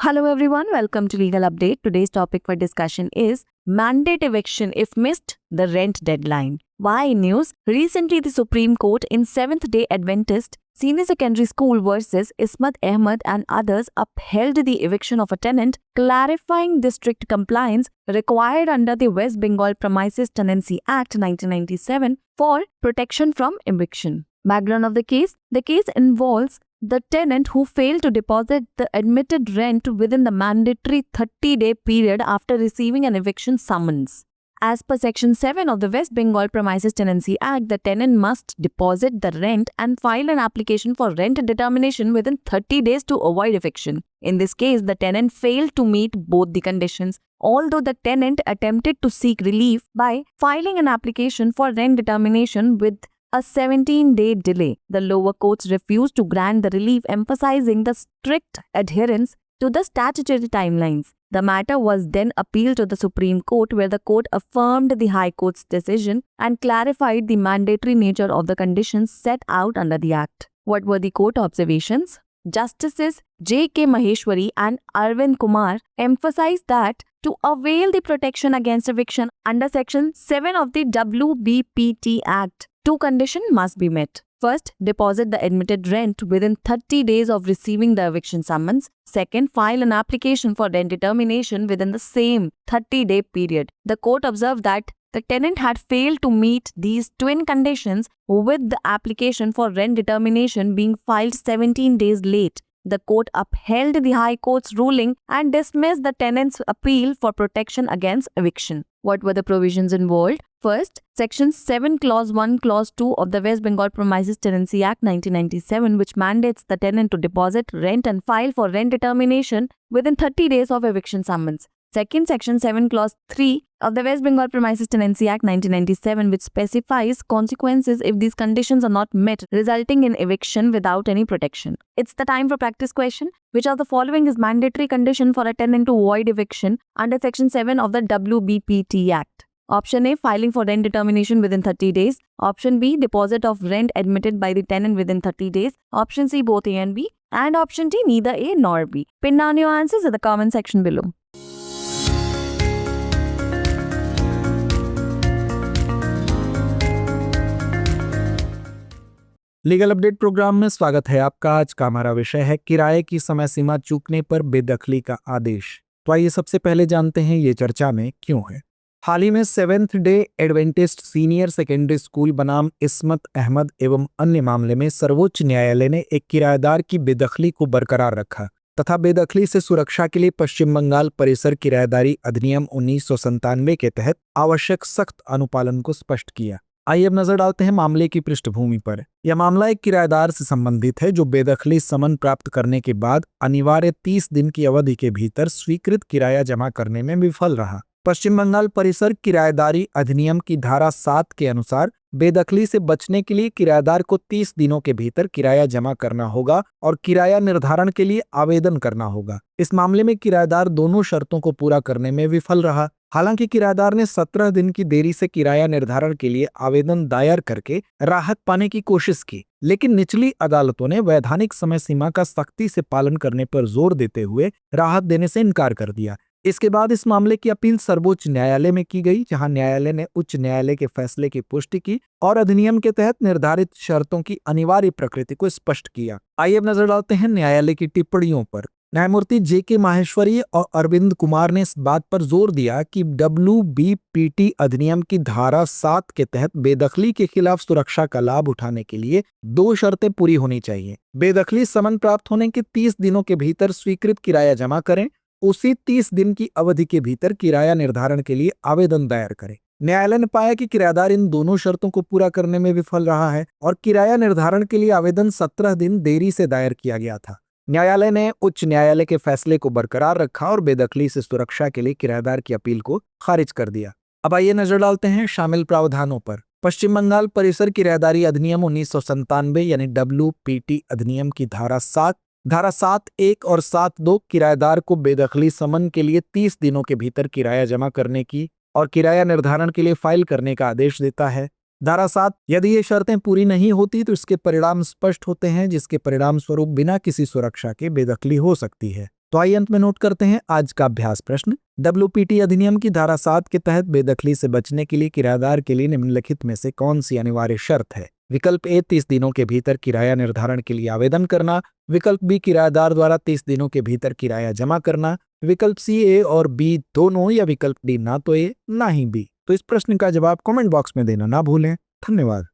Hello everyone, welcome to Legal Update. Today's topic for discussion is mandate eviction if missed the rent deadline. Why news? Recently the Supreme Court in Seventh-day Adventist Senior Secondary School versus Ismat Ahmed and others upheld the eviction of a tenant, clarifying district compliance required under the West Bengal Premises Tenancy Act 1997 for protection from eviction. Background of the case involves the tenant who failed to deposit the admitted rent within the mandatory 30-day period after receiving an eviction summons. As per Section 7 of the West Bengal Premises Tenancy Act, the tenant must deposit the rent and file an application for rent determination within 30 days to avoid eviction. In this case, the tenant failed to meet both the conditions. Although the tenant attempted to seek relief by filing an application for rent determination with a 17-day delay, the lower courts refused to grant the relief, emphasizing the strict adherence to the statutory timelines. The matter was then appealed to the Supreme Court, where the court affirmed the High Court's decision and clarified the mandatory nature of the conditions set out under the Act. What were the court observations? Justices J.K. Maheshwari and Arvind Kumar emphasized that to avail the protection against eviction under Section 7 of the WBPT Act, two conditions must be met. First, deposit the admitted rent within 30 days of receiving the eviction summons. Second, file an application for rent determination within the same 30-day period. The court observed that the tenant had failed to meet these twin conditions, with the application for rent determination being filed 17 days late. The court upheld the High Court's ruling and dismissed the tenant's appeal for protection against eviction. What were the provisions involved? First, Section 7, Clause 1, Clause 2 of the West Bengal Premises Tenancy Act 1997, which mandates the tenant to deposit rent and file for rent determination within 30 days of eviction summons. Second, Section 7, Clause 3 of the West Bengal Premises Tenancy Act 1997, which specifies consequences if these conditions are not met, resulting in eviction without any protection. It's the time for practice question. Which of the following is mandatory condition for a tenant to avoid eviction under Section 7 of the WBPT Act? Option A, filing for rent determination within 30 days. Option B, deposit of rent admitted by the tenant within 30 days. Option C, both A and B. And option D, neither A nor B. Pin down your answers in the comment section below. Legal update programme में स्वागत है आपका। आज का हमारा विषय है किराए की समय सीमा चूकने पर बेदखली का आदेश। तो आइए सबसे पहले जानते हैं ये चर्चा में क्यों है। हाल ही में seventh day Adventist senior secondary school बनाम इस्मत अहमद एवं अन्य मामले में सर्वोच्च न्यायालय ने एक किराएदार की बेदखली को बरकरार रखा तथा बेदखली से सुरक्षा के लिए पश्चिम बंगाल परिसर किराएदारी अधिनियम 1997 के तहत आवश्यक सख्त अनुपालन को स्पष्ट किया। आइए अब नजर डालते हैं मामले की पृष्ठभूमि पर। यह मामला एक किराएदार से संबंधित है जो बेदखली समन प्राप्त करने के बाद अनिवार्य 30 दिन की अवधि के भीतर स्वीकृत किराया जमा करने में विफल रहा। पश्चिम बंगाल परिसर किराएदारी अधिनियम की धारा 7 के अनुसार बेदखली से बचने के लिए किराएदार को 30 दिनों के भीतर किराया जमा करना होगा और किराया निर्धारण के लिए आवेदन करना होगा। इस मामले में किराएदार दोनों शर्तों को पूरा करने में विफल रहा। हालांकि किराएदार ने 17 दिन की देरी से किराया निर्धारण के लिए आवेदन दायर करके राहत पाने की कोशिश की, लेकिन निचली अदालतों ने वैधानिक समय सीमा का सख्ती से पालन करने पर जोर देते हुए राहत देने से इनकार कर दिया। इसके बाद इस मामले की अपील सर्वोच्च न्यायालय में की गई, जहां न्यायालय ने उच्च न्यायालय के फैसले की पुष्टि की और अधिनियम के तहत निर्धारित शर्तों की अनिवार्य प्रकृति को स्पष्ट किया। आइए अब नजर डालते हैं न्यायालय की टिप्पणियों पर। न्यायमूर्ति J.K. माहेश्वरी और अरविंद कुमार ने इस बात पर जोर दिया कि WBPT अधिनियम की धारा 7 के तहत बेदखली के खिलाफ सुरक्षा का लाभ उठाने के लिए दो शर्तें पूरी होनी चाहिए। बेदखली समन प्राप्त होने के 30 दिनों के भीतर स्वीकृत किराया जमा करें, उसी 30 दिन की अवधि के भीतर किराया निर्धारण के लिए आवेदन दायर करें। न्यायालय ने पाया कि किराएदार इन दोनों शर्तों को पूरा करने में विफल रहा है और किराया निर्धारण के लिए आवेदन 17 दिन देरी से दायर किया गया था। न्यायालय ने उच्च न्यायालय के फैसले को बरकरार रखा और बेदखली से सुरक्षा के लिए किराएदार की अपील को खारिज कर दिया। अब आइए नजर डालते हैं शामिल प्रावधानों पर। पश्चिम बंगाल परिसर किराएदारी अधिनियम 1997 यानी WPT अधिनियम की धारा 7(1) और 7(2) किराएदार को बेदखली समन के लिए 30 दिनों के भीतर किराया जमा करने की और किराया निर्धारण के लिए फाइल करने का आदेश देता है। धारा 7, यदि ये शर्तें पूरी नहीं होती तो इसके परिणाम स्पष्ट होते हैं, जिसके परिणाम स्वरूप बिना किसी सुरक्षा के बेदखली हो सकती है। तो आइए अंत में नोट करते हैं आज का अभ्यास प्रश्न। WPT अधिनियम की धारा 7 के तहत बेदखली से बचने के लिए किराएदार के लिए निम्नलिखित में से कौन सी अनिवार्य शर्त है? विकल्प ए 30 दिनों के भीतर किराया निर्धारण के लिए आवेदन करना, विकल्प बी किराएदार द्वारा 30 दिनों के भीतर किराया जमा करना, विकल्प सी ए और बी दोनों, या विकल्प डी ना तो ए ना ही बी। तो इस प्रश्न का जवाब कमेंट बॉक्स में देना ना भूलें। धन्यवाद।